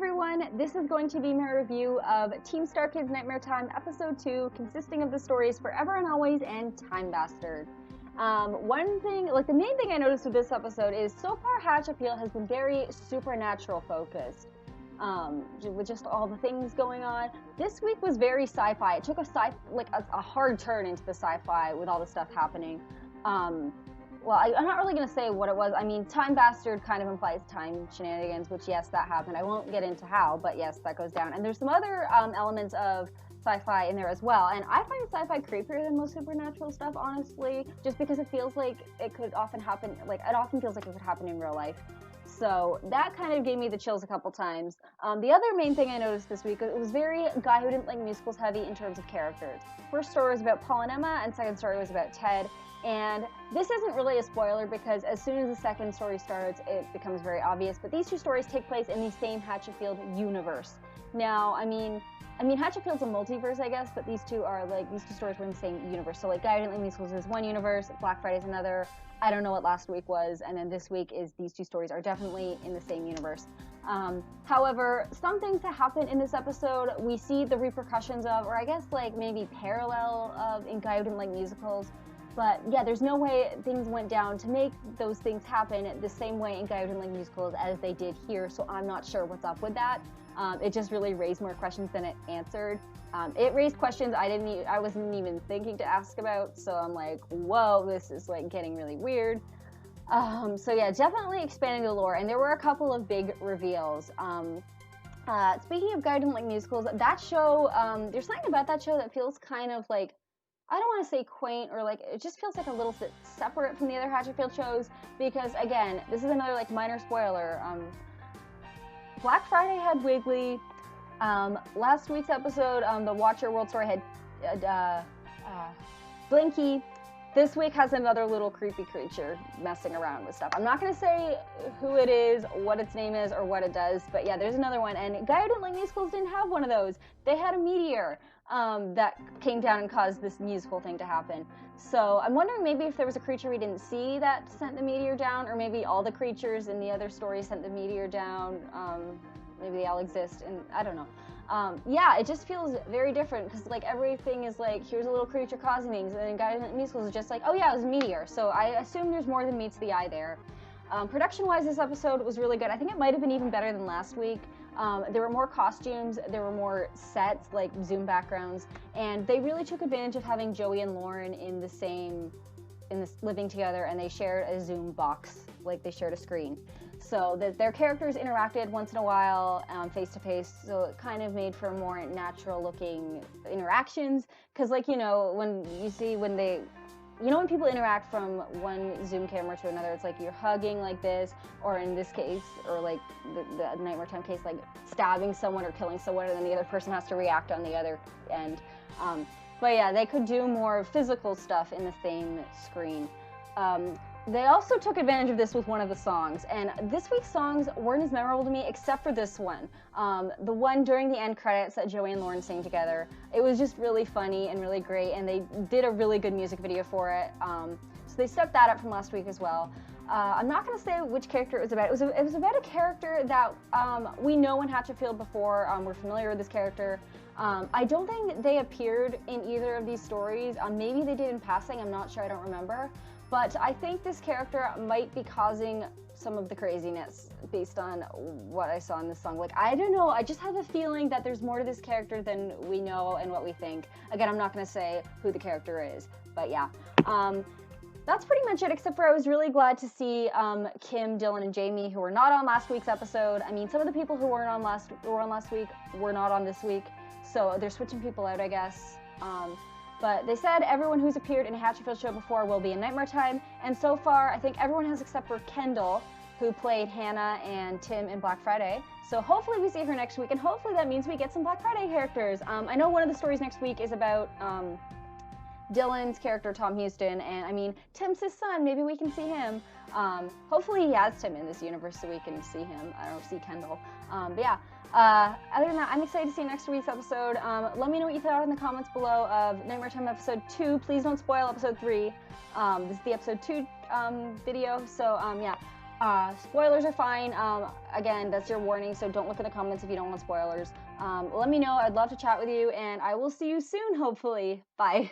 everyone, this is going to be my review of Team StarKid's Nightmare Time Episode 2, consisting of the stories Forever and Always and Time Bastard. One thing, the main thing I noticed with this episode is so far Hatch Appeal has been very supernatural focused. With just all the things going on. This week was very sci-fi. It took a hard turn into the sci-fi with all the stuff happening. Well, I'm not really going to say what it was. I mean, Time Bastard kind of implies time shenanigans, which, yes, that happened. I won't get into how, but yes, that goes down. And there's some other elements of sci-fi in there as well. And I find sci-fi creepier than most supernatural stuff, honestly, just because it feels like it could often happen, it often feels like it could happen in real life. So that kind of gave me the chills a couple times. The other main thing I noticed this week, it was very guy who didn't like musicals heavy in terms of characters. First story was about Paul and Emma, and second story was about Ted. And this isn't really a spoiler because as soon as the second story starts, it becomes very obvious. But these two stories take place in the same Hatchetfield universe. Now, I mean, Hatchetfield's a multiverse, I guess, but these two stories were in the same universe. So, Guy Who Didn't Like Musicals is one universe, Black Friday's another. I don't know what last week was, and then this week is these two stories are definitely in the same universe. However, some things that happen in this episode, we see the repercussions of, or I guess maybe parallel of in Guy Who Didn't Like Musicals. But yeah, there's no way things went down to make those things happen the same way in Guy Who Didn't Like Musicals as they did here, so I'm not sure what's up with that. It just really raised more questions than it answered. It raised questions I wasn't even thinking to ask about, so I'm like, whoa, this is getting really weird. So yeah, definitely expanding the lore, and there were a couple of big reveals. Speaking of Guy Who Didn't Like Musicals, that show, there's something about that show that feels kind of I don't want to say quaint, or it just feels a little bit separate from the other Hatchetfield shows, because again, this is another minor spoiler. Black Friday had Wiggly. Last week's episode, the Watcher World Story had Blinky. This week has another little creepy creature messing around with stuff. I'm not going to say who it is, what its name is, or what it does, but yeah, there's another one. And Guy Who Didn't Like Musicals didn't have one of those. They had a meteor that came down and caused this musical thing to happen. So I'm wondering maybe if there was a creature we didn't see that sent the meteor down, or maybe all the creatures in the other story sent the meteor down. Maybe they all exist, and I don't know. Yeah, it just feels very different because everything is here's a little creature causing things, and then Guy Who Didn't Like Musicals is just oh yeah, it was a meteor. So I assume there's more than meets the eye there. Production-wise, this episode was really good. I think it might have been even better than last week. There were more costumes, there were more sets, Zoom backgrounds, and they really took advantage of having Joey and Lauren living together, and they shared a Zoom box, they shared a screen. So that their characters interacted once in a while, face to face, so it kind of made for more natural looking interactions. Because when people interact from one Zoom camera to another, it's you're hugging like this, or in this case, or the Nightmare Time case, stabbing someone or killing someone, and then the other person has to react on the other end. But yeah, they could do more physical stuff in the same screen. They also took advantage of this with one of the songs, and this week's songs weren't as memorable to me except for this one. The one during the end credits that Joey and Lauren sang together. It was just really funny and really great, and they did a really good music video for it. So they stepped that up from last week as well. I'm not going to say which character it was about. It was about a character that we know in Hatchetfield before. We're familiar with this character. I don't think they appeared in either of these stories. Maybe they did in passing. I'm not sure. I don't remember. But I think this character might be causing some of the craziness based on what I saw in this song. I don't know. I just have a feeling that there's more to this character than we know and what we think. Again, I'm not going to say who the character is. But yeah. That's pretty much it, except for I was really glad to see Kim, Dylan, and Jamie, who were not on last week's episode. I mean, some of the people who were on last week were not on this week. So they're switching people out, I guess. But they said everyone who's appeared in a Hatchetfield show before will be in Nightmare Time, and so far I think everyone has except for Kendall, who played Hannah and Tim in Black Friday. So hopefully we see her next week, and hopefully that means we get some Black Friday characters. I know one of the stories next week is about Dylan's character, Tom Houston, and I mean, Tim's his son, maybe we can see him. Hopefully he has Tim in this universe so we can see him. I don't see Kendall. But yeah. Other than that, I'm excited to see next week's episode. Let me know what you thought in the comments below of Nightmare Time Episode 2. Please don't spoil Episode 3. This is the Episode 2 video, so yeah. Spoilers are fine. Again, that's your warning, so don't look in the comments if you don't want spoilers. Let me know. I'd love to chat with you, and I will see you soon, hopefully. Bye.